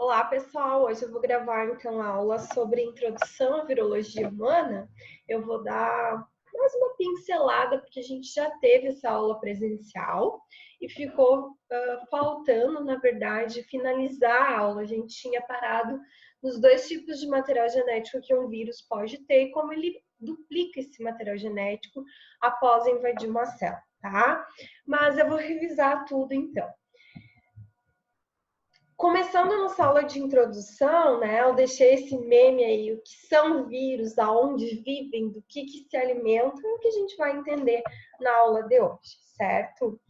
Olá, pessoal! Hoje eu vou gravar então a aula sobre introdução à virologia humana. Eu vou dar mais uma pincelada, porque a gente já teve essa aula presencial e ficou faltando, na verdade, finalizar a aula. A gente tinha parado nos dois tipos de material genético que um vírus pode ter e como ele duplica esse material genético após invadir uma célula, tá? Mas eu vou revisar tudo então. Começando a nossa aula de introdução, né, eu deixei esse meme aí, o que são vírus, aonde vivem, do que se alimentam, é o que a gente vai entender na aula de hoje, certo?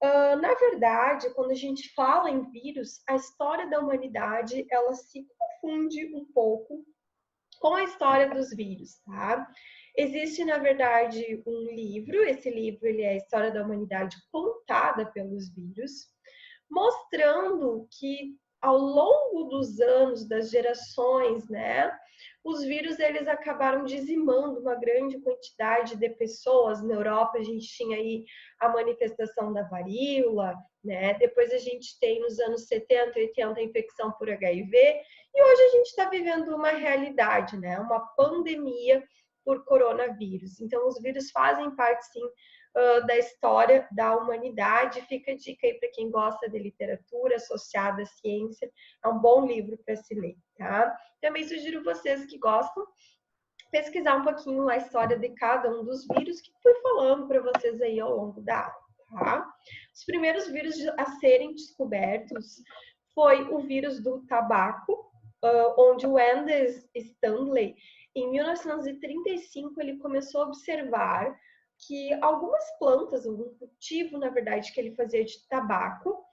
Na verdade, quando a gente fala em vírus, a história da humanidade, ela se confunde um pouco com a história dos vírus, tá? Existe, na verdade, um livro, esse livro ele é a História da Humanidade contada pelos vírus, mostrando que ao longo dos anos, das gerações, né, os vírus eles acabaram dizimando uma grande quantidade de pessoas. Na Europa a gente tinha aí a manifestação da varíola, né? Depois a gente tem nos anos 70, 80 a infecção por HIV e hoje a gente está vivendo uma realidade, né? Uma pandemia por coronavírus. Então os vírus fazem parte sim da história da humanidade. Fica a dica aí para quem gosta de literatura associada à ciência, é um bom livro para se ler, tá? Também sugiro vocês que gostam pesquisar um pouquinho a história de cada um dos vírus que fui falando para vocês aí ao longo da aula, tá? Os primeiros vírus a serem descobertos foi o vírus do tabaco, onde o Anders Stanley, em 1935, ele começou a observar que algumas plantas, algum cultivo, na verdade, que ele fazia de tabaco,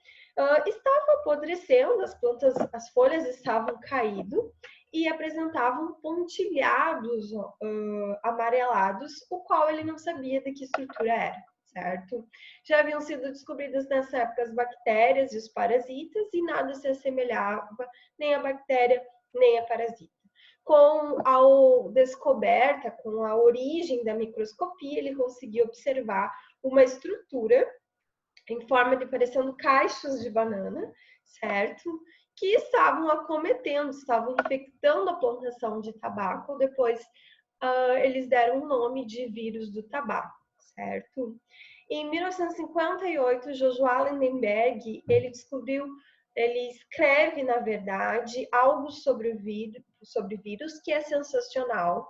estava apodrecendo, as plantas, as folhas estavam caídas e apresentavam pontilhados amarelados, o qual ele não sabia de que estrutura era, certo? Já haviam sido descobridas nessa época as bactérias e os parasitas e nada se assemelhava nem à bactéria nem a parasita. Com a descoberta, com a origem da microscopia, ele conseguiu observar uma estrutura em forma de parecendo caixas de banana, certo? Que estavam acometendo, estavam infectando a plantação de tabaco. Depois, eles deram o nome de vírus do tabaco, certo? Em 1958, Joshua Lindenberg, ele escreve, na verdade, algo sobre vírus que é sensacional.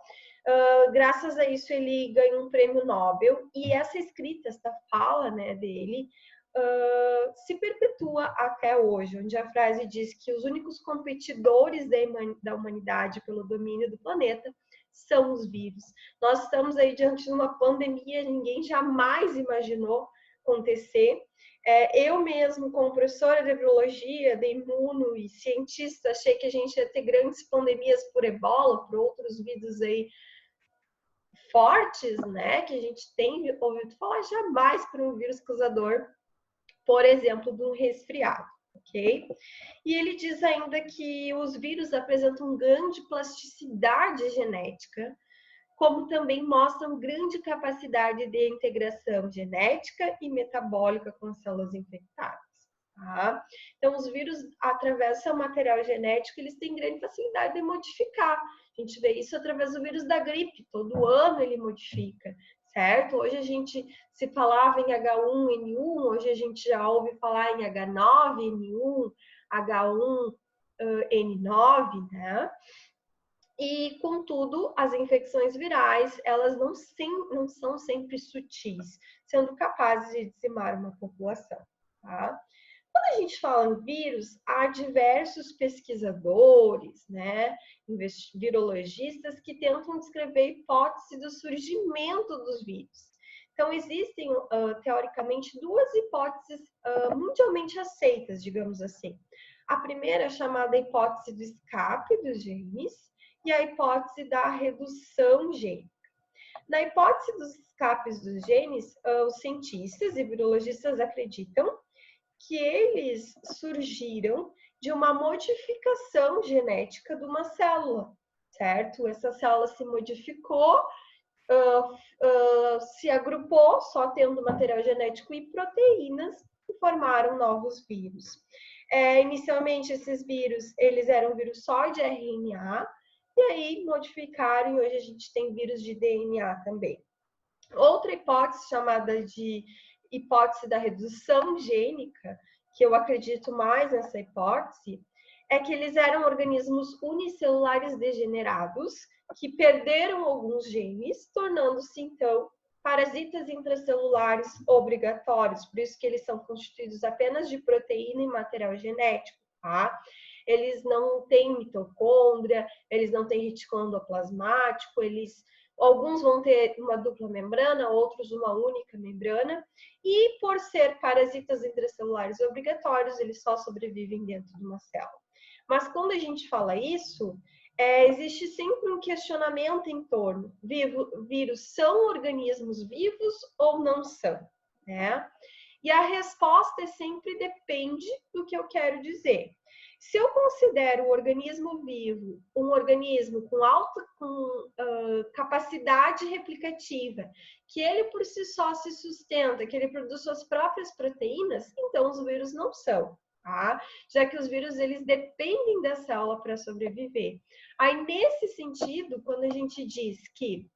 Graças a isso, ele ganhou um prêmio Nobel, e essa escrita, essa fala, né, dele, se perpetua até hoje, onde a frase diz que os únicos competidores da humanidade pelo domínio do planeta são os vírus. Nós estamos aí diante de uma pandemia, ninguém jamais imaginou acontecer. Eu mesmo, como professora de virologia, de imuno e cientista, achei que a gente ia ter grandes pandemias por ebola, por outros vírus aí fortes, né, que a gente tem ouvido falar, jamais por um vírus causador, por exemplo, de um resfriado, ok? E ele diz ainda que os vírus apresentam grande plasticidade genética, como também mostram grande capacidade de integração genética e metabólica com células infectadas. Tá? Então, os vírus, através do seu material genético, eles têm grande facilidade de modificar. A gente vê isso através do vírus da gripe, todo ano ele modifica, certo? Hoje a gente se falava em H1N1, hoje a gente já ouve falar em H9N1, H1N9, né? E, contudo, as infecções virais, elas não são sempre sutis, sendo capazes de dizimar uma população, tá? Quando a gente fala em vírus, há diversos pesquisadores, né, virologistas, que tentam descrever a hipótese do surgimento dos vírus. Então, existem, teoricamente, duas hipóteses mundialmente aceitas, digamos assim. A primeira é chamada hipótese do escape dos genes e a hipótese da redução gênica. Na hipótese dos escapes dos genes, os cientistas e virologistas acreditam que eles surgiram de uma modificação genética de uma célula, certo? Essa célula se modificou, se agrupou, só tendo material genético e proteínas, e formaram novos vírus. Inicialmente, esses vírus, eles eram vírus só de RNA, e aí modificaram, e hoje a gente tem vírus de DNA também. Outra hipótese, chamada de hipótese da redução gênica, que eu acredito mais nessa hipótese, é que eles eram organismos unicelulares degenerados, que perderam alguns genes, tornando-se, então, parasitas intracelulares obrigatórios. Por isso que eles são constituídos apenas de proteína e material genético, tá? Eles não têm mitocôndria, eles não têm retículo endoplasmático, alguns vão ter uma dupla membrana, outros uma única membrana, e por ser parasitas intracelulares obrigatórios, eles só sobrevivem dentro de uma célula. Mas quando a gente fala isso, existe sempre um questionamento em torno: vírus são organismos vivos ou não são? Né? E a resposta é sempre depende do que eu quero dizer. Se eu considero o organismo vivo um organismo com alta capacidade replicativa, que ele por si só se sustenta, que ele produz suas próprias proteínas, então os vírus não são. Tá? Já que os vírus eles dependem da célula para sobreviver. Aí nesse sentido, quando a gente diz que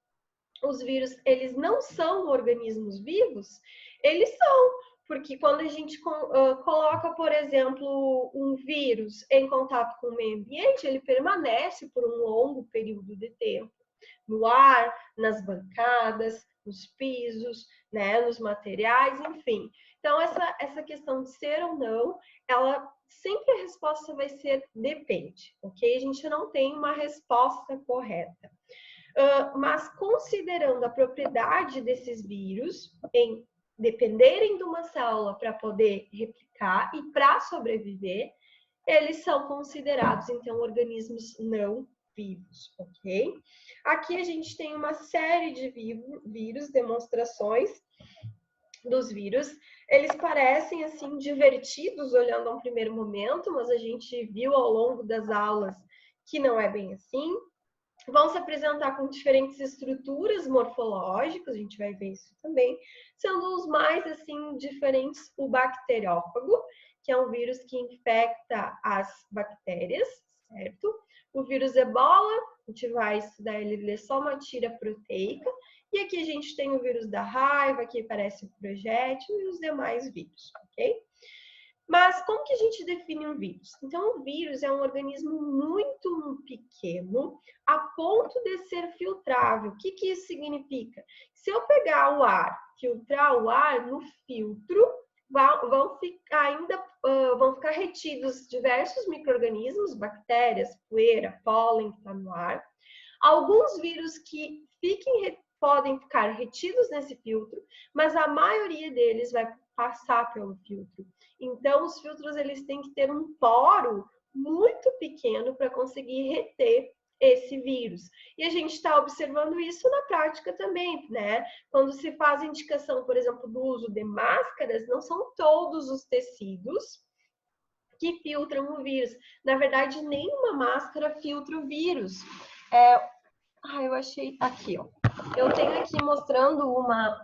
os vírus eles não são organismos vivos, eles são, porque quando a gente coloca, por exemplo, um vírus em contato com o meio ambiente, ele permanece por um longo período de tempo no ar, nas bancadas, nos pisos, né, nos materiais, enfim. Então, essa questão de ser ou não, ela sempre a resposta vai ser depende, ok? A gente não tem uma resposta correta. Mas considerando a propriedade desses vírus em dependerem de uma célula para poder replicar e para sobreviver, eles são considerados, então, organismos não vivos, ok? Aqui a gente tem uma série de vírus, demonstrações dos vírus. Eles parecem, assim, divertidos olhando a um primeiro momento, mas a gente viu ao longo das aulas que não é bem assim. Vão se apresentar com diferentes estruturas morfológicas, a gente vai ver isso também, sendo os mais, assim, diferentes o bacteriófago, que é um vírus que infecta as bactérias, certo? O vírus ebola, a gente vai estudar ele só uma tira proteica, e aqui a gente tem o vírus da raiva, que parece o projétil, e os demais vírus, ok? Mas como que a gente define um vírus? Então, o vírus é um organismo muito pequeno, a ponto de ser filtrável. O que que isso significa? Se eu pegar o ar, filtrar o ar no filtro, vão ficar retidos diversos micro-organismos, bactérias, poeira, pólen que está no ar. Alguns vírus que podem ficar retidos nesse filtro, mas a maioria deles vai passar pelo filtro. Então, os filtros eles têm que ter um poro muito pequeno para conseguir reter esse vírus. E a gente está observando isso na prática também, né? Quando se faz indicação, por exemplo, do uso de máscaras, não são todos os tecidos que filtram o vírus. Na verdade, nenhuma máscara filtra o vírus. Eu achei aqui, ó. Eu tenho aqui mostrando uma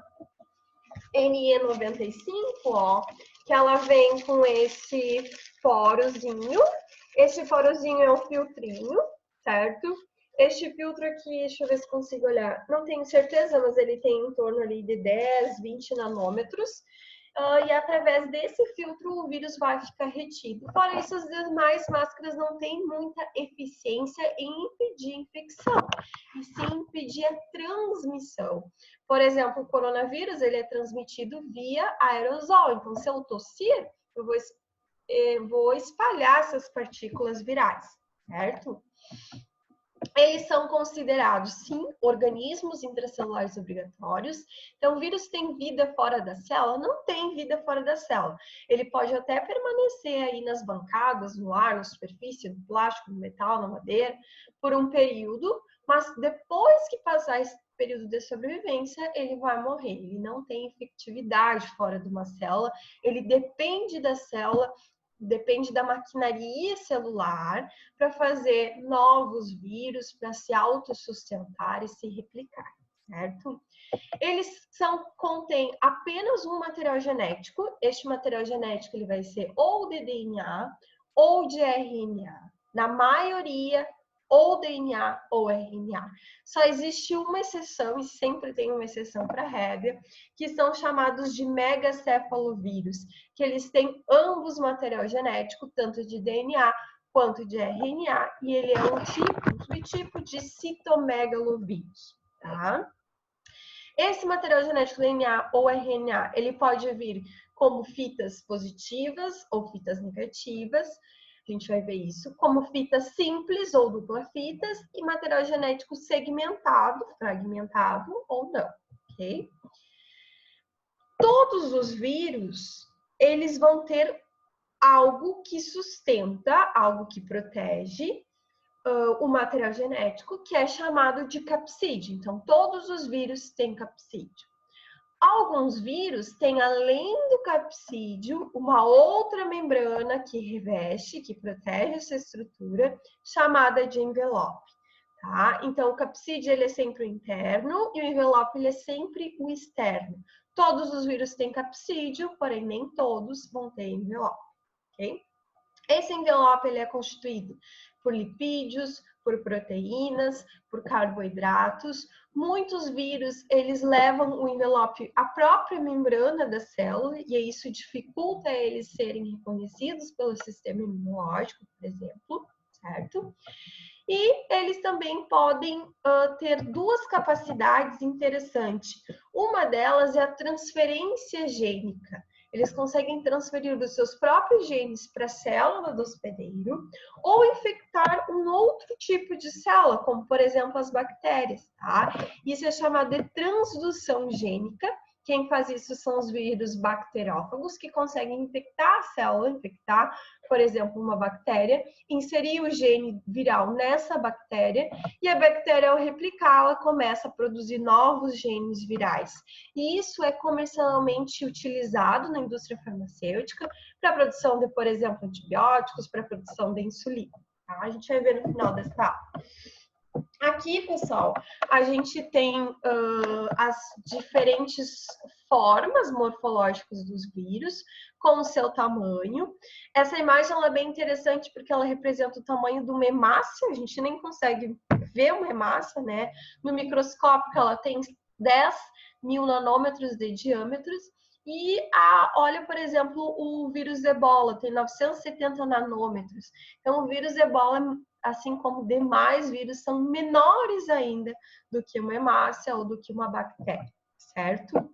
NE95, ó, que ela vem com esse porozinho. Este porozinho é um filtrinho, certo? Este filtro aqui, deixa eu ver se consigo olhar. Não tenho certeza, mas ele tem em torno ali de 10, 20 nanômetros. E através desse filtro o vírus vai ficar retido. Fora isso, as demais máscaras não têm muita eficiência em impedir a infecção, e sim impedir a transmissão. Por exemplo, o coronavírus ele é transmitido via aerosol. Então, se eu tossir, eu vou espalhar essas partículas virais, certo? Eles são considerados, sim, organismos intracelulares obrigatórios. Então, o vírus tem vida fora da célula? Não tem vida fora da célula. Ele pode até permanecer aí nas bancadas, no ar, na superfície, no plástico, no metal, na madeira, por um período, mas depois que passar esse período de sobrevivência, ele vai morrer. Ele não tem efetividade fora de uma célula, ele depende da célula, depende da maquinaria celular para fazer novos vírus, para se autossustentar e se replicar, certo? Eles contêm apenas um material genético. Este material genético ele vai ser ou de DNA ou de RNA. Na maioria, ou DNA ou RNA. Só existe uma exceção, e sempre tem uma exceção para a regra, que são chamados de megacefalovírus, que eles têm ambos material genético, tanto de DNA quanto de RNA, e ele é um subtipo de citomegalovírus, tá? Esse material genético DNA ou RNA, ele pode vir como fitas positivas ou fitas negativas, a gente vai ver isso, como fitas simples ou dupla fitas, e material genético segmentado, fragmentado ou não, ok? Todos os vírus, eles vão ter algo que sustenta, algo que protege o material genético, que é chamado de capsídeo. Então, todos os vírus têm capsídeo. Alguns vírus têm, além do capsídeo, uma outra membrana que reveste, que protege essa estrutura, chamada de envelope. Tá? Então, o capsídeo ele é sempre o interno e o envelope ele é sempre o externo. Todos os vírus têm capsídeo, porém nem todos vão ter envelope. Okay? Esse envelope ele é constituído por lipídios, por proteínas, por carboidratos. Muitos vírus, eles levam o envelope à própria membrana da célula, e isso dificulta eles serem reconhecidos pelo sistema imunológico, por exemplo, certo? E eles também podem ter duas capacidades interessantes. Uma delas é a transferência gênica. Eles conseguem transferir os seus próprios genes para a célula do hospedeiro ou infectar um outro tipo de célula, como, por exemplo, as bactérias, tá? Isso é chamado de transdução gênica. Quem faz isso são os vírus bacteriófagos, que conseguem infectar a célula, infectar, por exemplo, uma bactéria, inserir o gene viral nessa bactéria, e a bactéria, ao replicá-la, começa a produzir novos genes virais. E isso é comercialmente utilizado na indústria farmacêutica para a produção de, por exemplo, antibióticos, para a produção de insulina. Tá? A gente vai ver no final dessa aula. Aqui, pessoal, a gente tem as diferentes formas morfológicas dos vírus com o seu tamanho. Essa imagem ela é bem interessante porque ela representa o tamanho de uma hemácia, a gente nem consegue ver uma hemácia, né? No microscópio ela tem 10.000 nanômetros de diâmetros. E olha, por exemplo, o vírus Ebola tem 970 nanômetros. Então, o vírus Ebola, assim como demais vírus, são menores ainda do que uma hemácia ou do que uma bactéria, certo?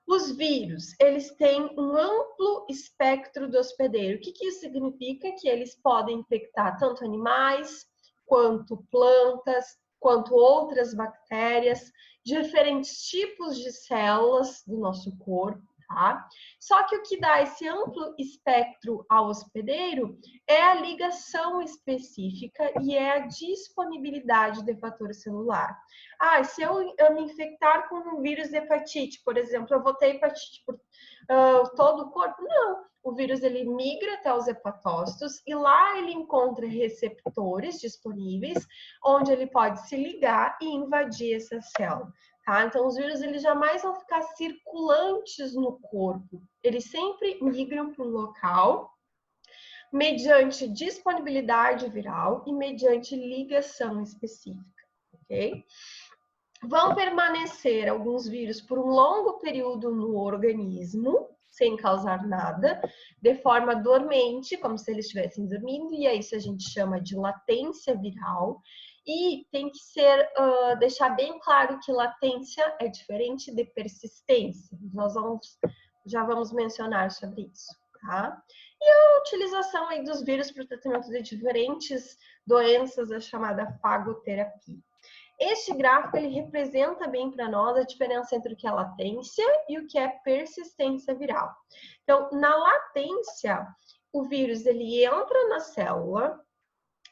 Os vírus, eles têm um amplo espectro do hospedeiro. O que isso significa? Que eles podem infectar tanto animais, quanto plantas, quanto outras bactérias, diferentes tipos de células do nosso corpo, tá? Só que o que dá esse amplo espectro ao hospedeiro é a ligação específica e é a disponibilidade do fator celular. Se eu me infectar com um vírus de hepatite, por exemplo, eu vou ter hepatite por todo o corpo? Não. O vírus ele migra até os hepatócitos e lá ele encontra receptores disponíveis, onde ele pode se ligar e invadir essa célula. Tá? Então, os vírus eles jamais vão ficar circulantes no corpo. Eles sempre migram para um local mediante disponibilidade viral e mediante ligação específica, ok? Vão permanecer alguns vírus por um longo período no organismo, sem causar nada, de forma dormente, como se eles estivessem dormindo, e é isso a gente chama de latência viral. E tem que ser, deixar bem claro que latência é diferente de persistência. Nós já vamos mencionar sobre isso, tá? E a utilização aí dos vírus para o tratamento de diferentes doenças, a chamada fagoterapia. Este gráfico ele representa bem para nós a diferença entre o que é latência e o que é persistência viral. Então, na latência, o vírus ele entra na célula,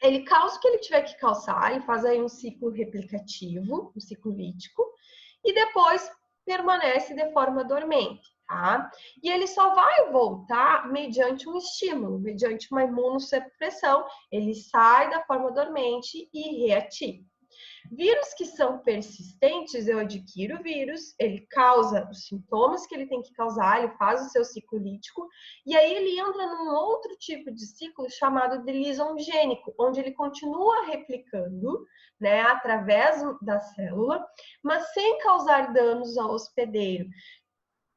ele causa o que ele tiver que causar, ele faz aí um ciclo replicativo, um ciclo lítico, e depois permanece de forma dormente, tá? E ele só vai voltar mediante um estímulo, mediante uma imunossupressão, ele sai da forma dormente e reativa. Vírus que são persistentes, eu adquiro o vírus, ele causa os sintomas que ele tem que causar, ele faz o seu ciclo lítico, e aí ele entra num outro tipo de ciclo chamado de lisongênico, onde ele continua replicando, né, através da célula, mas sem causar danos ao hospedeiro.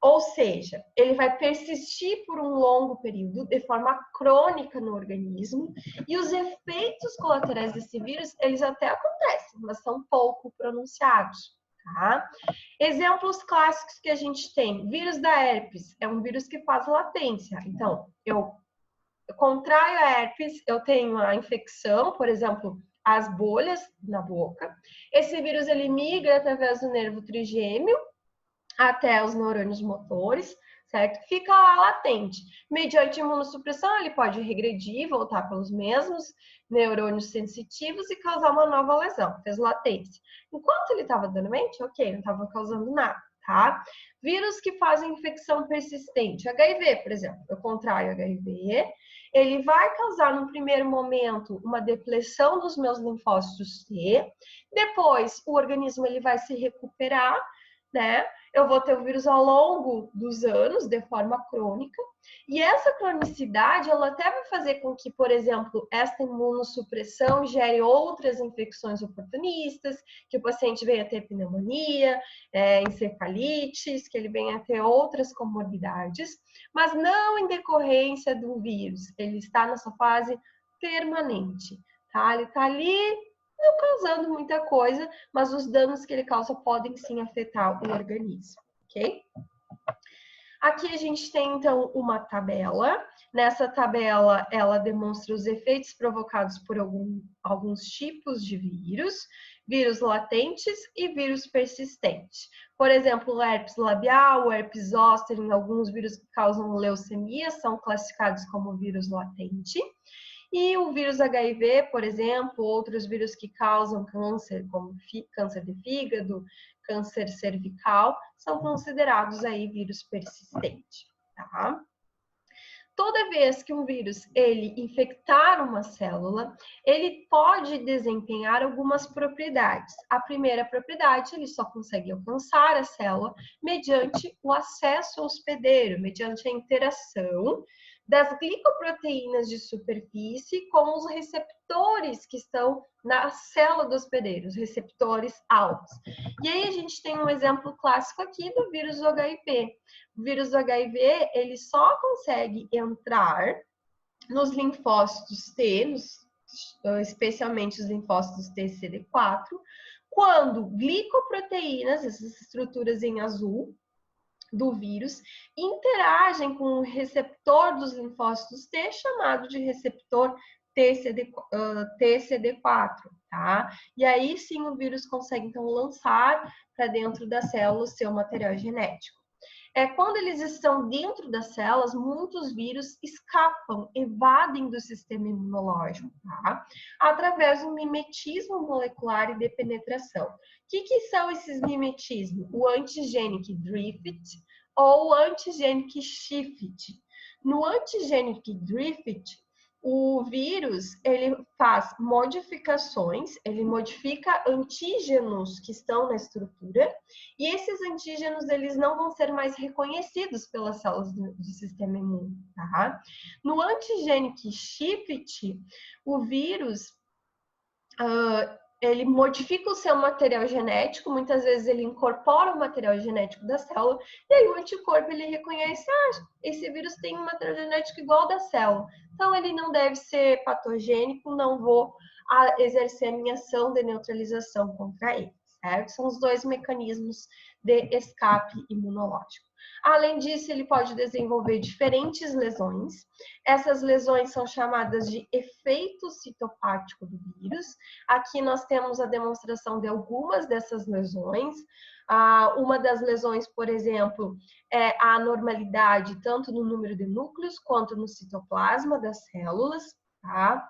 Ou seja, ele vai persistir por um longo período, de forma crônica no organismo, e os efeitos colaterais desse vírus, eles até acontecem, mas são pouco pronunciados, tá? Exemplos clássicos que a gente tem, vírus da herpes, é um vírus que faz latência. Então, eu contraio a herpes, eu tenho a infecção, por exemplo, as bolhas na boca. Esse vírus, ele migra através do nervo trigêmeo, até os neurônios motores, certo? Fica lá latente. Mediante imunossupressão, ele pode regredir, voltar pelos mesmos neurônios sensitivos e causar uma nova lesão, fez latência. Enquanto ele estava dormente, ok, não estava causando nada, tá? Vírus que fazem infecção persistente, HIV, por exemplo, eu contraio HIV, ele vai causar no primeiro momento uma depressão dos meus linfócitos T, depois o organismo ele vai se recuperar, né? Eu vou ter o vírus ao longo dos anos, de forma crônica, e essa cronicidade, ela até vai fazer com que, por exemplo, esta imunossupressão gere outras infecções oportunistas, que o paciente venha a ter pneumonia, encefalites, que ele venha a ter outras comorbidades, mas não em decorrência do vírus, ele está na sua fase permanente, tá? Ele está ali não causando muita coisa, mas os danos que ele causa podem sim afetar o organismo, ok? Aqui a gente tem, então, uma tabela. Nessa tabela, ela demonstra os efeitos provocados por alguns tipos de vírus latentes e vírus persistentes. Por exemplo, o herpes labial, o herpes zoster, alguns vírus que causam leucemia são classificados como vírus latente. E o vírus HIV, por exemplo, outros vírus que causam câncer, como câncer de fígado, câncer cervical, são considerados aí vírus persistente, tá? Toda vez que um vírus ele infectar uma célula, ele pode desempenhar algumas propriedades. A primeira propriedade, ele só consegue alcançar a célula mediante o acesso ao hospedeiro, mediante a interação das glicoproteínas de superfície com os receptores que estão na célula do hospedeiro, os receptores alvos. E aí a gente tem um exemplo clássico aqui do vírus do HIV. O vírus do HIV, ele só consegue entrar nos linfócitos T, especialmente os linfócitos TCD4, quando glicoproteínas, essas estruturas em azul, do vírus, interagem com o receptor dos linfócitos T, chamado de receptor TCD4, tá? E aí sim o vírus consegue, então, lançar para dentro da célula o seu material genético. Quando eles estão dentro das células, muitos vírus escapam, evadem do sistema imunológico, tá? Através do mimetismo molecular e de penetração. O que são esses mimetismos? O antigenic drift ou o antigenic shift. No antigenic drift, o vírus, ele faz modificações, ele modifica antígenos que estão na estrutura, e esses antígenos, eles não vão ser mais reconhecidos pelas células do sistema imune, tá? No antigenic shift, o vírus, ele modifica o seu material genético, muitas vezes ele incorpora o material genético da célula, e aí o anticorpo ele reconhece, esse vírus tem um material genético igual ao da célula, então ele não deve ser patogênico, não vou exercer a minha ação de neutralização contra ele, certo? São os dois mecanismos de escape imunológico. Além disso, ele pode desenvolver diferentes lesões. Essas lesões são chamadas de efeito citopático do vírus. Aqui nós temos a demonstração de algumas dessas lesões. Uma das lesões, por exemplo, é a anormalidade tanto no número de núcleos quanto no citoplasma das células. Tá?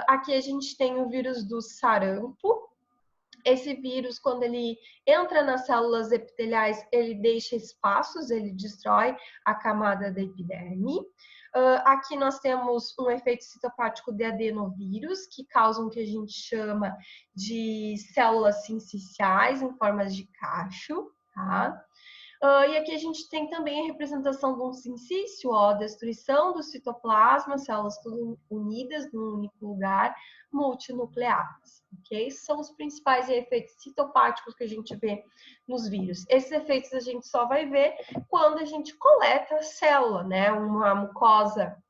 Aqui a gente tem o vírus do sarampo. Esse vírus, quando ele entra nas células epiteliais, ele deixa espaços, ele destrói a camada da epiderme. Aqui nós temos um efeito citopático de adenovírus, que causam o que a gente chama de células sinciciais em formas de cacho, tá? E aqui a gente tem também a representação de um sincício, ó, destruição do citoplasma, células tudo unidas num único lugar, multinucleadas, ok? São os principais efeitos citopáticos que a gente vê nos vírus. Esses efeitos a gente só vai ver quando a gente coleta a célula, né? Uma mucosa,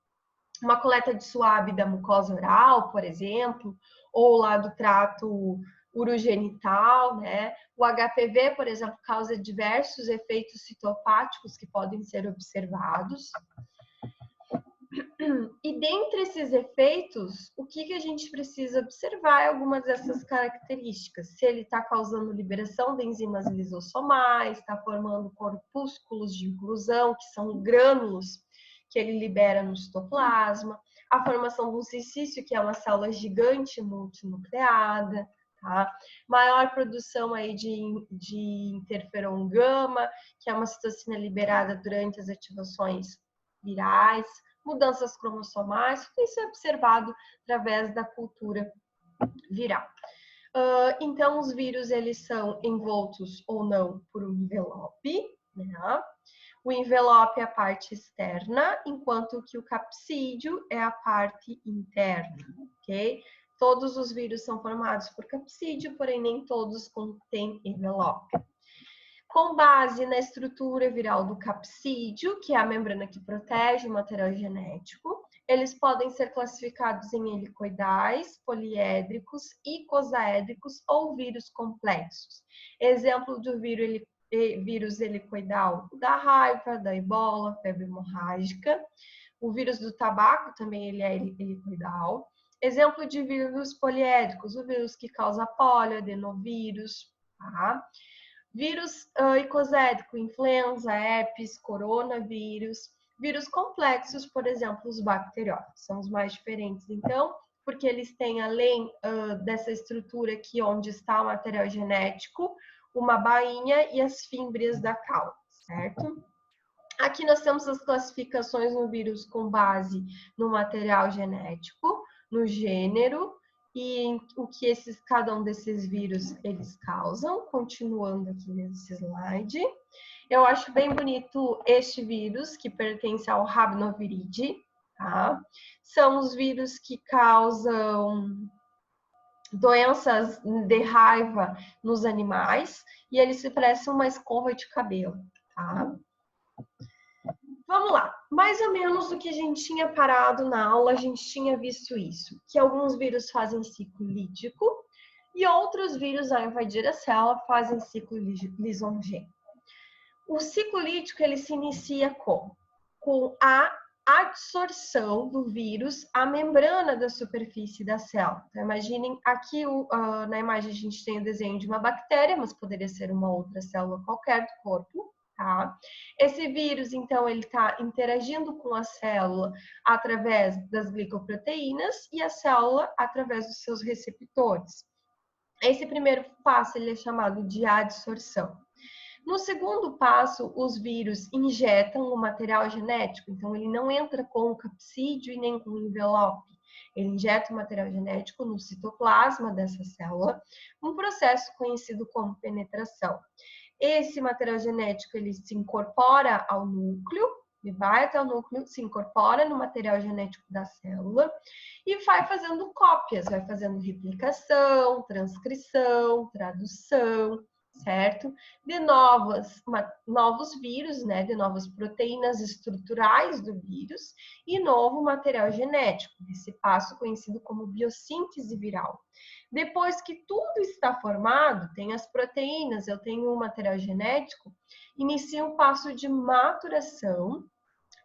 uma coleta de suave da mucosa oral, por exemplo, ou lá do trato urogenital, né? O HPV, por exemplo, causa diversos efeitos citopáticos que podem ser observados. E dentre esses efeitos, o que a gente precisa observar é algumas dessas características. Se ele está causando liberação de enzimas lisossomais, está formando corpúsculos de inclusão, que são grânulos que ele libera no citoplasma, a formação de um cincício, que é uma célula gigante multinucleada, tá? Maior produção aí de interferon gama, que é uma citocina liberada durante as ativações virais, mudanças cromossomais, tudo isso é observado através da cultura viral. Então, os vírus, eles são envoltos ou não por um envelope, né? O envelope é a parte externa, enquanto que o capsídeo é a parte interna, ok? Todos os vírus são formados por capsídeo, porém nem todos contêm envelope. Com base na estrutura viral do capsídeo, que é a membrana que protege o material genético, eles podem ser classificados em helicoidais, poliédricos, icosaédricos ou vírus complexos. Exemplo do vírus helicoidal da raiva, da ebola, febre hemorrágica. O vírus do tabaco também ele é helicoidal. Exemplo de vírus poliédricos, o vírus que causa polio, adenovírus, tá? Vírus icosédrico, influenza, herpes, coronavírus. Vírus complexos, por exemplo, os bacteriófagos, são os mais diferentes, então, porque eles têm, além dessa estrutura aqui onde está o material genético, uma bainha e as fímbrias da cauda, certo? Aqui nós temos as classificações no vírus com base no material genético, no gênero, e o que cada um desses vírus eles causam, continuando aqui nesse slide. Eu acho bem bonito este vírus, que pertence ao Rhabdoviridae, tá? São os vírus que causam doenças de raiva nos animais, e eles se parecem uma escova de cabelo, tá? Vamos lá, mais ou menos do que a gente tinha parado na aula, a gente tinha visto isso, que alguns vírus fazem ciclo lítico e outros vírus, ao invadir a célula, fazem ciclo lisongênico. O ciclo lítico, ele se inicia com a adsorção do vírus à membrana da superfície da célula. Então, imaginem, aqui na imagem a gente tem o desenho de uma bactéria, mas poderia ser uma outra célula qualquer do corpo. Tá? Esse vírus, então, ele está interagindo com a célula através das glicoproteínas e a célula através dos seus receptores. Esse primeiro passo ele é chamado de adsorção. No segundo passo, os vírus injetam o material genético, então ele não entra com o capsídeo e nem com o envelope. Ele injeta o material genético no citoplasma dessa célula, um processo conhecido como penetração. Esse material genético, ele se incorpora ao núcleo, ele vai até o núcleo, se incorpora no material genético da célula e vai fazendo cópias, vai fazendo replicação, transcrição, tradução, certo? De novos vírus, né? De novas proteínas estruturais do vírus e novo material genético, esse passo conhecido como biossíntese viral. Depois que tudo está formado, tem as proteínas, eu tenho o material genético, inicia um passo de maturação,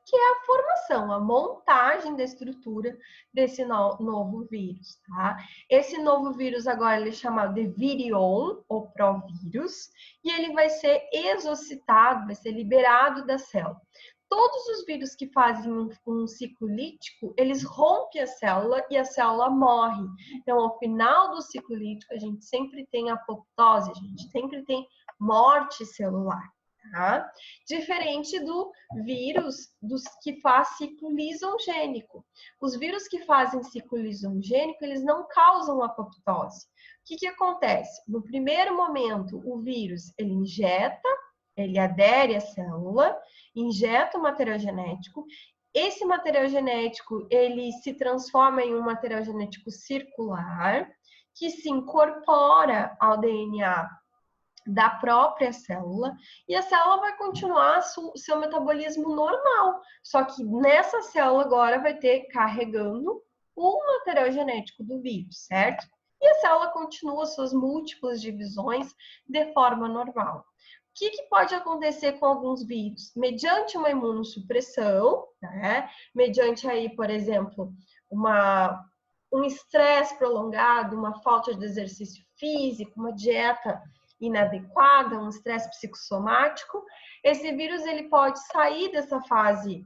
que é a formação, a montagem da estrutura desse novo vírus, tá? Esse novo vírus agora ele é chamado de virion, ou provírus, e ele vai ser exocitado, vai ser liberado da célula. todos os vírus que fazem um ciclo lítico, eles rompem a célula e a célula morre. Então, ao final do ciclo lítico, a gente sempre tem apoptose, a gente sempre tem morte celular. Tá? Diferente do vírus dos que faz ciclo lisogênico. Os vírus que fazem ciclo lisogênico, eles não causam apoptose. O que acontece? No primeiro momento, o vírus, ele injeta, ele adere à célula, injeta o material genético. Esse material genético, ele se transforma em um material genético circular, que se incorpora ao DNA da própria célula, e a célula vai continuar seu metabolismo normal, só que nessa célula agora vai ter carregando o material genético do vírus, certo? E a célula continua suas múltiplas divisões de forma normal. O que pode acontecer com alguns vírus? Mediante uma imunossupressão, né? Mediante aí, por exemplo, um estresse prolongado, uma falta de exercício físico, uma dieta inadequada, um estresse psicossomático, esse vírus ele pode sair dessa fase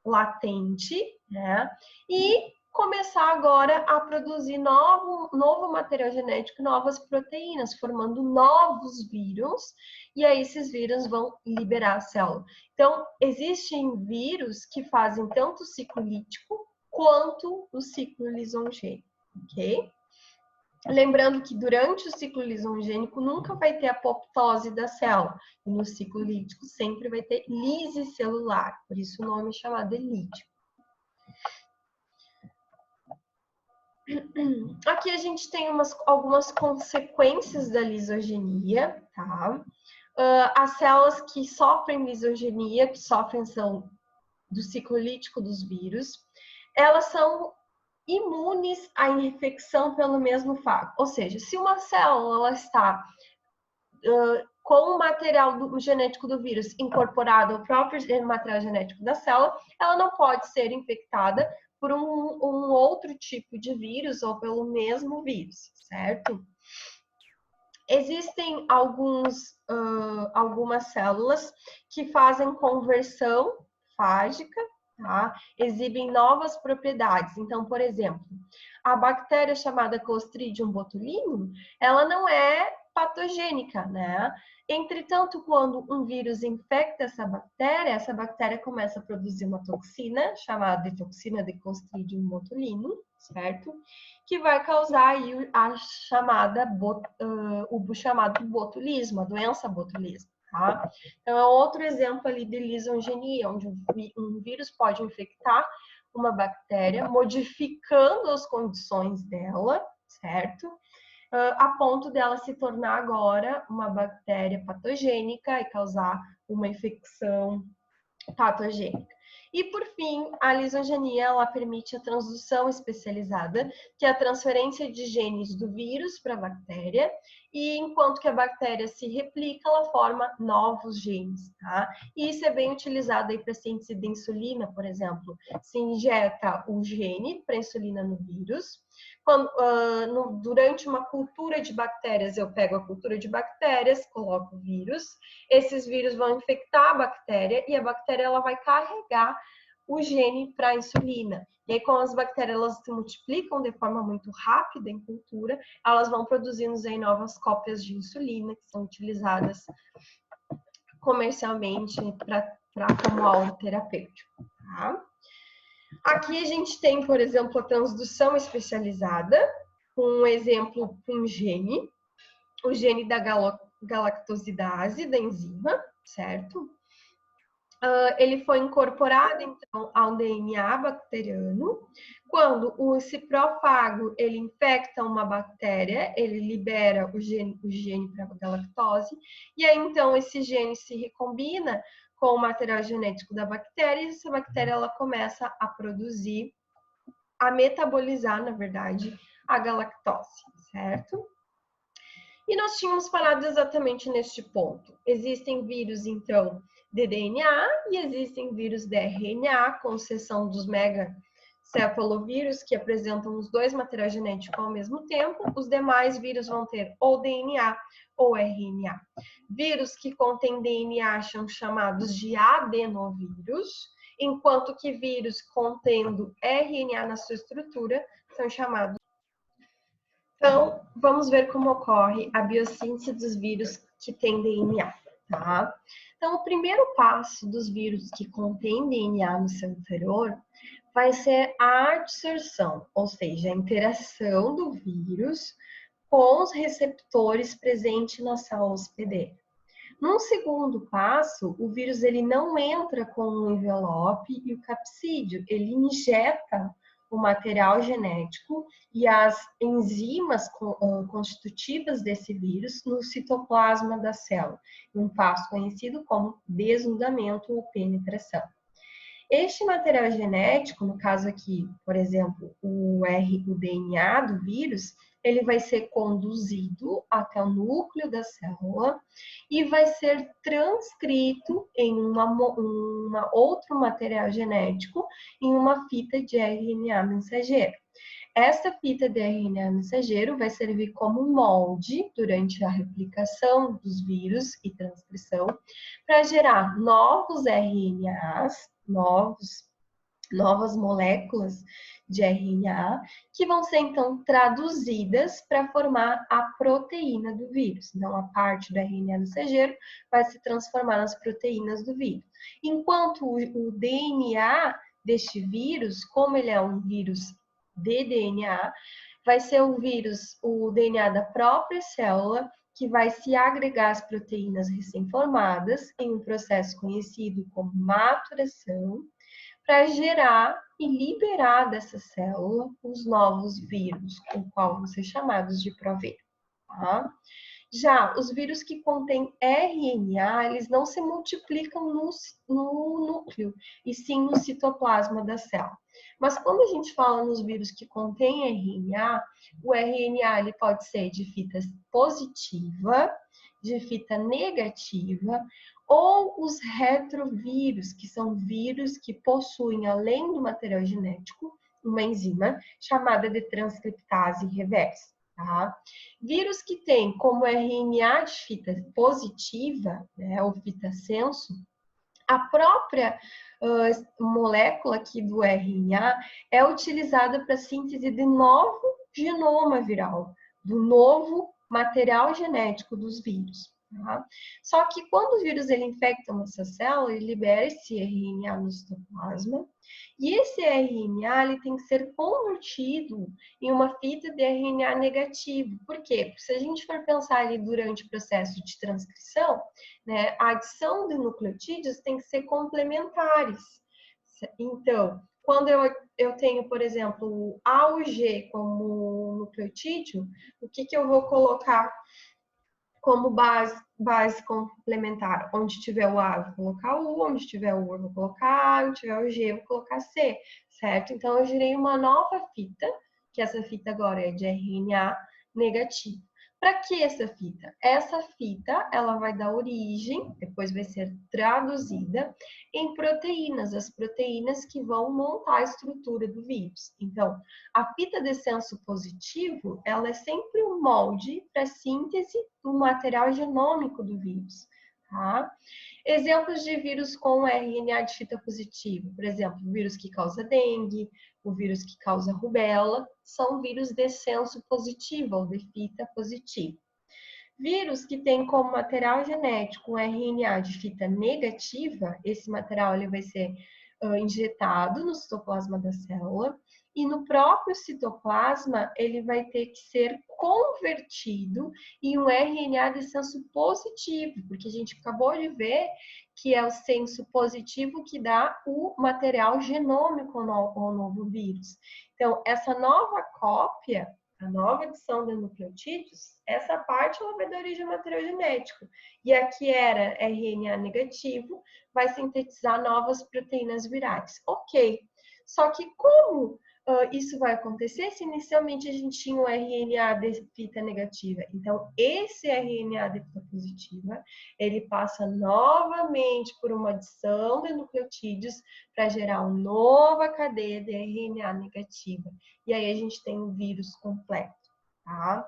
latente, né? E começar agora a produzir novo material genético, novas proteínas, formando novos vírus, e aí esses vírus vão liberar a célula. Então, existem vírus que fazem tanto o ciclo lítico quanto o ciclo lisogênico, ok? Lembrando que durante o ciclo lisogênico nunca vai ter apoptose da célula, e no ciclo lítico sempre vai ter lise celular, por isso o nome é chamado de lítico. Aqui a gente tem algumas consequências da lisogenia, tá? As células que sofrem lisogenia, que sofrem do ciclo lítico dos vírus, elas são imunes à infecção pelo mesmo fato. Ou seja, se uma célula ela está com o material genético do vírus incorporado ao próprio material genético da célula, ela não pode ser infectada por um outro tipo de vírus ou pelo mesmo vírus, certo? Existem algumas células que fazem conversão fágica, tá? Exibem novas propriedades. Então, por exemplo, a bactéria chamada Clostridium botulinum, ela não é patogênica, né? Entretanto, quando um vírus infecta essa bactéria começa a produzir uma toxina, chamada de toxina de Clostridium botulinum, certo? Que vai causar aí o chamado botulismo, a doença botulismo, tá? Então, é outro exemplo ali de lisogenia, onde um vírus pode infectar uma bactéria, modificando as condições dela, certo? A ponto dela se tornar agora uma bactéria patogênica e causar uma infecção patogênica. E, por fim, a lisogenia ela permite a transdução especializada, que é a transferência de genes do vírus para a bactéria, e enquanto que a bactéria se replica, ela forma novos genes, tá? E isso é bem utilizado aí para síntese de insulina, por exemplo. Se injeta um gene para insulina no vírus. Durante uma cultura de bactérias, eu pego a cultura de bactérias, coloco o vírus, esses vírus vão infectar a bactéria e a bactéria ela vai carregar o gene para a insulina. E aí, como as bactérias elas se multiplicam de forma muito rápida em cultura, elas vão produzindo aí novas cópias de insulina que são utilizadas comercialmente como alvo terapêutico, tá? Aqui a gente tem, por exemplo, a transdução especializada, com um exemplo com um gene, o gene da galactosidase, da enzima, certo? Ele foi incorporado, então, ao DNA bacteriano. Quando o ciprofago ele infecta uma bactéria, ele libera o gene para a galactose, e aí, então, esse gene se recombina com o material genético da bactéria, e essa bactéria ela começa a produzir, a metabolizar, na verdade, a galactose, certo? E nós tínhamos parado exatamente neste ponto. Existem vírus, então, de DNA e existem vírus de RNA, com exceção dos mega cepalovírus, que apresentam os dois materiais genéticos ao mesmo tempo. Os demais vírus vão ter ou DNA ou RNA. Vírus que contêm DNA são chamados de adenovírus, enquanto que vírus contendo RNA na sua estrutura são chamados. Então, vamos ver como ocorre a biossíntese dos vírus que têm DNA, tá? Então, o primeiro passo dos vírus que contêm DNA no seu interior vai ser a adsorção, ou seja, a interação do vírus com os receptores presentes na célula hospedeira. Num segundo passo, o vírus ele não entra com o envelope e o capsídeo, ele injeta o material genético e as enzimas constitutivas desse vírus no citoplasma da célula, um passo conhecido como desnudamento ou penetração. Este material genético, no caso aqui, por exemplo, o DNA do vírus, ele vai ser conduzido até o núcleo da célula e vai ser transcrito em outro material genético em uma fita de RNA mensageiro. Essa fita de RNA mensageiro vai servir como molde durante a replicação dos vírus e transcrição para gerar novos RNAs, novas moléculas de RNA, que vão ser então traduzidas para formar a proteína do vírus. Então, a parte do RNA mensageiro vai se transformar nas proteínas do vírus. Enquanto o DNA deste vírus, como ele é um vírus de DNA, vai ser o DNA da própria célula, que vai se agregar às proteínas recém-formadas em um processo conhecido como maturação, para gerar e liberar dessa célula os novos vírus, o qual vão ser chamados de provírus. Tá? Já os vírus que contêm RNA, eles não se multiplicam no núcleo, e sim no citoplasma da célula. Mas quando a gente fala nos vírus que contêm RNA, o RNA ele pode ser de fita positiva, de fita negativa, ou os retrovírus, que são vírus que possuem, além do material genético, uma enzima chamada de transcriptase reversa. Tá? Vírus que tem como RNA de fita positiva, né, ou fita senso, a própria molécula aqui do RNA é utilizada para a síntese de novo genoma viral, do novo material genético dos vírus. Tá? Só que quando o vírus ele infecta nossa célula, ele libera esse RNA no citoplasma, e esse RNA ele tem que ser convertido em uma fita de RNA negativo. Por quê? Porque se a gente for pensar ali durante o processo de transcrição, né, a adição de nucleotídeos tem que ser complementares. Então, quando eu tenho, por exemplo, o A ou G como nucleotídeo, o que eu vou colocar como base complementar? Onde tiver o A, eu vou colocar o U, onde tiver o U, eu vou colocar A, onde tiver o G, eu vou colocar C, certo? Então, eu gerei uma nova fita, que essa fita agora é de RNA negativo. Para que essa fita? Essa fita, ela vai dar origem, depois vai ser traduzida em proteínas, as proteínas que vão montar a estrutura do vírus. Então, a fita de senso positivo, ela é sempre um molde para síntese do material genômico do vírus, tá? Exemplos de vírus com RNA de fita positivo, por exemplo, o vírus que causa dengue, o vírus que causa rubéola, são vírus de senso positivo ou de fita positiva. Vírus que tem como material genético um RNA de fita negativa, esse material ele vai ser injetado no citoplasma da célula, e no próprio citoplasma ele vai ter que ser convertido em um RNA de senso positivo, porque a gente acabou de ver que é o senso positivo que dá o material genômico ao novo vírus. Então, essa nova cópia, a nova adição de nucleotídeos, essa parte ela vai dar origem ao material genético. E a que era RNA negativo vai sintetizar novas proteínas virais. Ok. Só que como isso vai acontecer se inicialmente a gente tinha um RNA de fita negativa. Então, esse RNA de fita positiva, ele passa novamente por uma adição de nucleotídeos para gerar uma nova cadeia de RNA negativa. E aí a gente tem um vírus completo, tá?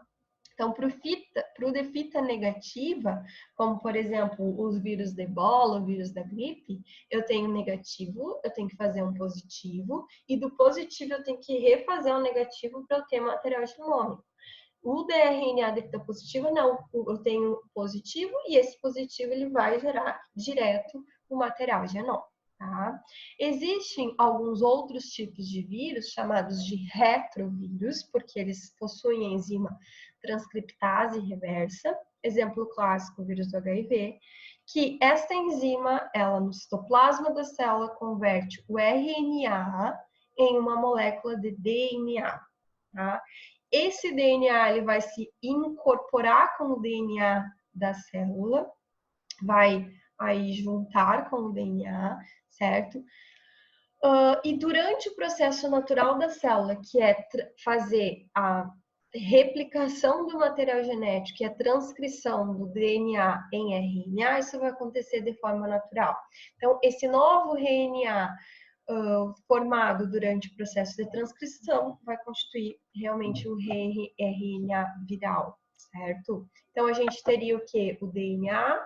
Então, para o de fita negativa, como por exemplo os vírus de ebola, o vírus da gripe, eu tenho negativo, eu tenho que fazer um positivo, e do positivo eu tenho que refazer um negativo para eu ter material genômico. O DRNA de fita positiva, não, eu tenho positivo, e esse positivo ele vai gerar direto o material genômico. Tá? Existem alguns outros tipos de vírus, chamados de retrovírus, porque eles possuem a enzima transcriptase reversa, exemplo clássico, o vírus do HIV, que esta enzima, ela no citoplasma da célula converte o RNA em uma molécula de DNA. Tá? Esse DNA ele vai se incorporar com o DNA da célula, vai aí juntar com o DNA, certo? E durante o processo natural da célula, que é fazer a replicação do material genético, que é a transcrição do DNA em RNA, isso vai acontecer de forma natural. Então, esse novo RNA formado durante o processo de transcrição vai constituir realmente um RNA viral, certo? Então, a gente teria o quê? O DNA,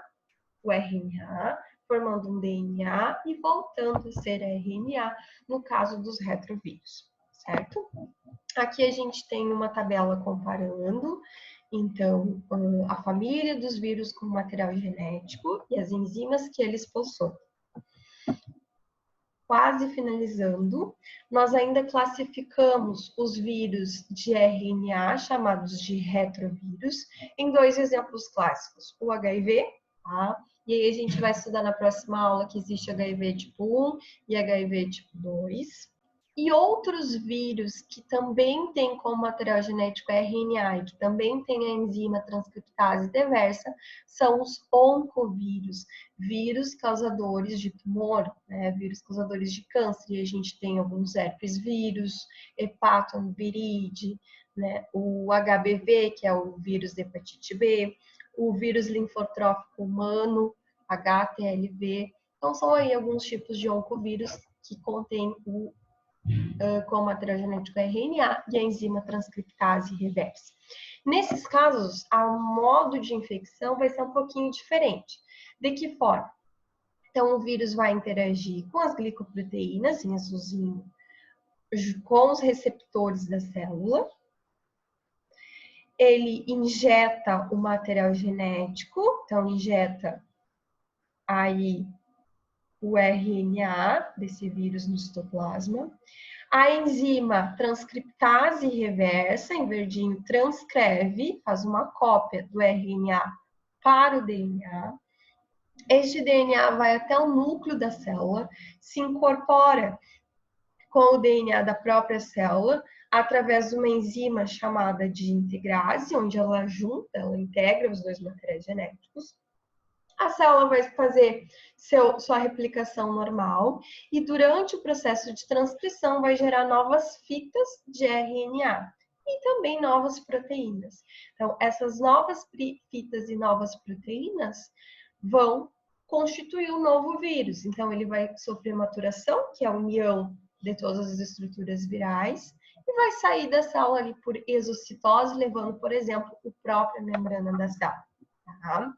o RNA, formando um DNA e voltando a ser RNA no caso dos retrovírus, certo? Aqui a gente tem uma tabela comparando, então, a família dos vírus com material genético e as enzimas que eles possuem. Quase finalizando, nós ainda classificamos os vírus de RNA, chamados de retrovírus, em dois exemplos clássicos, o HIV, tá? E aí a gente vai estudar na próxima aula que existe HIV tipo 1 e HIV tipo 2. E outros vírus que também têm como material genético RNA e que também têm a enzima transcriptase reversa são os oncovírus, vírus causadores de tumor, né? Vírus causadores de câncer. E a gente tem alguns herpes vírus, hepatoviride, né? O HBV, que é o vírus de hepatite B, o vírus linfotrófico humano, HTLV. Então, são aí alguns tipos de oncovírus que contêm com o material genético RNA e a enzima transcriptase reversa. Nesses casos, o modo de infecção vai ser um pouquinho diferente. De que forma? Então, o vírus vai interagir com as glicoproteínas, em azulzinho, com os receptores da célula. Ele injeta o material genético, então injeta aí o RNA desse vírus no citoplasma. A enzima transcriptase reversa, em verdinho, transcreve, faz uma cópia do RNA para o DNA. Este DNA vai até o núcleo da célula, se incorpora com o DNA da própria célula, através de uma enzima chamada de integrase, onde ela junta, ela integra os dois materiais genéticos. A célula vai fazer sua replicação normal e durante o processo de transcrição vai gerar novas fitas de RNA e também novas proteínas. Então, essas novas fitas e novas proteínas vão constituir um novo vírus. Então, ele vai sofrer maturação, que é a união de todas as estruturas virais, e vai sair da célula ali por exocitose, levando, por exemplo, a própria membrana da célula. Tá?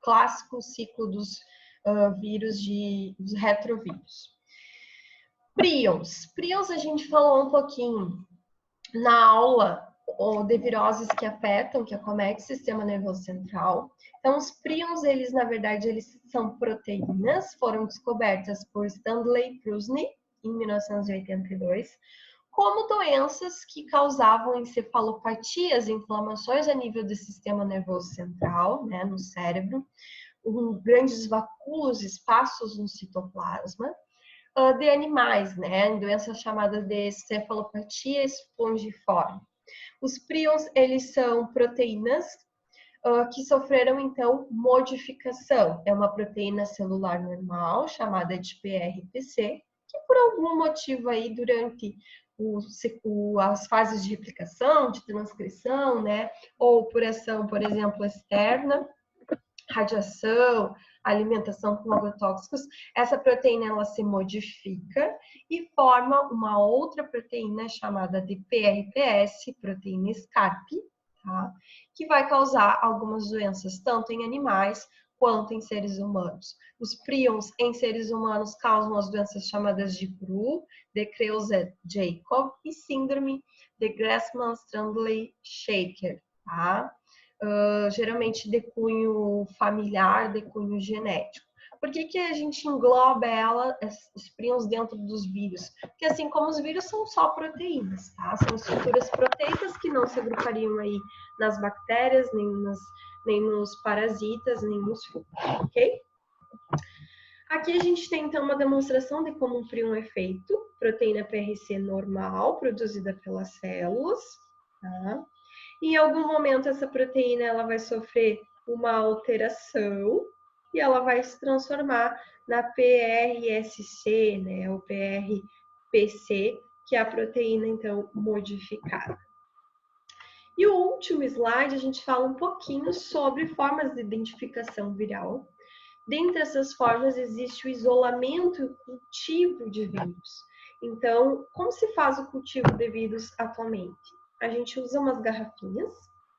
Clássico ciclo dos vírus dos retrovírus. Prions. Prions a gente falou um pouquinho na aula de viroses que afetam, que acomete o sistema nervoso central. Então, os prions, eles, na verdade, eles são proteínas, foram descobertas por Stanley Prusny, em 1982, como doenças que causavam encefalopatias, inflamações a nível do sistema nervoso central, né, no cérebro, grandes vacúolos, espaços no citoplasma, de animais, né, em doenças chamadas de cefalopatia espongiforme. Os prions, eles são proteínas que sofreram, então, modificação. É uma proteína celular normal, chamada de PRPC, que por algum motivo aí, durante as fases de replicação, de transcrição, né? Ou por ação, por exemplo, externa, radiação, alimentação com agrotóxicos, essa proteína ela se modifica e forma uma outra proteína chamada de PRPS, proteína SCARP, tá? Que vai causar algumas doenças tanto em animais quanto em seres humanos. Os prions em seres humanos causam as doenças chamadas de Cru, de Creuset-Jakob e síndrome de Gressman-Strangler-Shaker, tá? Geralmente de cunho familiar, de cunho genético. Por que a gente engloba os prions dentro dos vírus? Porque assim como os vírus são só proteínas, tá? São estruturas proteicas que não se agrupariam aí nas bactérias, nem nos parasitas, nem nos fungos, ok? Aqui a gente tem então uma demonstração de como um prion é feito, proteína PRC normal, produzida pelas células, tá? Em algum momento essa proteína ela vai sofrer uma alteração e ela vai se transformar na PRSC, né, o PRPC, que é a proteína então modificada. E o último slide a gente fala um pouquinho sobre formas de identificação viral. Dentre essas formas existe o isolamento e o cultivo de vírus. Então, como se faz o cultivo de vírus atualmente? A gente usa umas garrafinhas,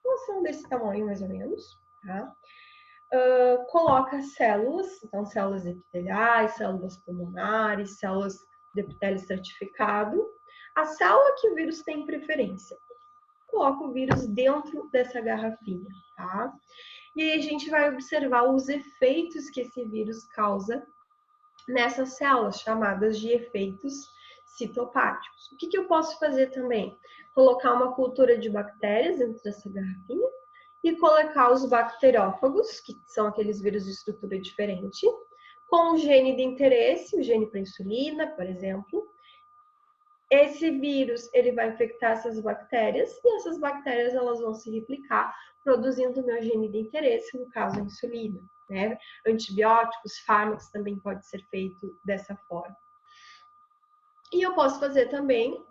elas são desse tamanho mais ou menos, tá? Coloca células, então células epiteliais, células pulmonares, células de epitélio estratificado. A célula que o vírus tem preferência. Coloca o vírus dentro dessa garrafinha, tá? E aí a gente vai observar os efeitos que esse vírus causa nessas células, chamadas de efeitos citopáticos. O que eu posso fazer também? Colocar uma cultura de bactérias dentro dessa garrafinha e colocar os bacteriófagos, que são aqueles vírus de estrutura diferente, com o gene de interesse, o gene para insulina, por exemplo. Esse vírus, ele vai infectar essas bactérias e essas bactérias elas vão se replicar, produzindo o meu gene de interesse, no caso a insulina, né? Antibióticos, fármacos também pode ser feito dessa forma. E eu posso fazer também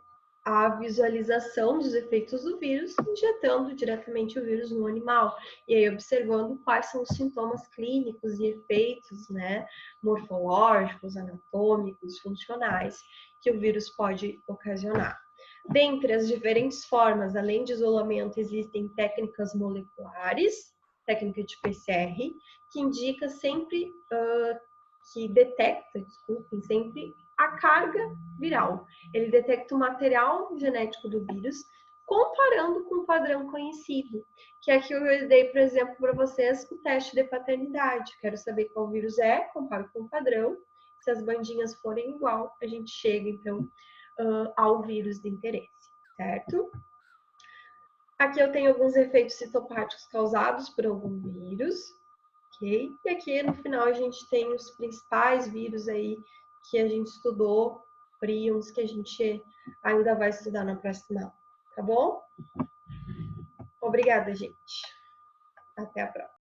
a visualização dos efeitos do vírus, injetando diretamente o vírus no animal, e aí observando quais são os sintomas clínicos e efeitos, né, morfológicos, anatômicos, funcionais, que o vírus pode ocasionar. Dentre as diferentes formas, além de isolamento, existem técnicas moleculares, técnica de PCR, que indica sempre, que detecta, desculpem, sempre a carga viral. Ele detecta o material genético do vírus, comparando com o padrão conhecido, que aqui eu dei, por exemplo, para vocês o teste de paternidade. Quero saber qual vírus é, comparo com o padrão. Se as bandinhas forem igual, a gente chega, então, ao vírus de interesse, certo? Aqui eu tenho alguns efeitos citopáticos causados por algum vírus, ok? E aqui no final a gente tem os principais vírus aí que a gente estudou, prions, que a gente ainda vai estudar na próxima aula, tá bom? Obrigada, gente. Até a próxima.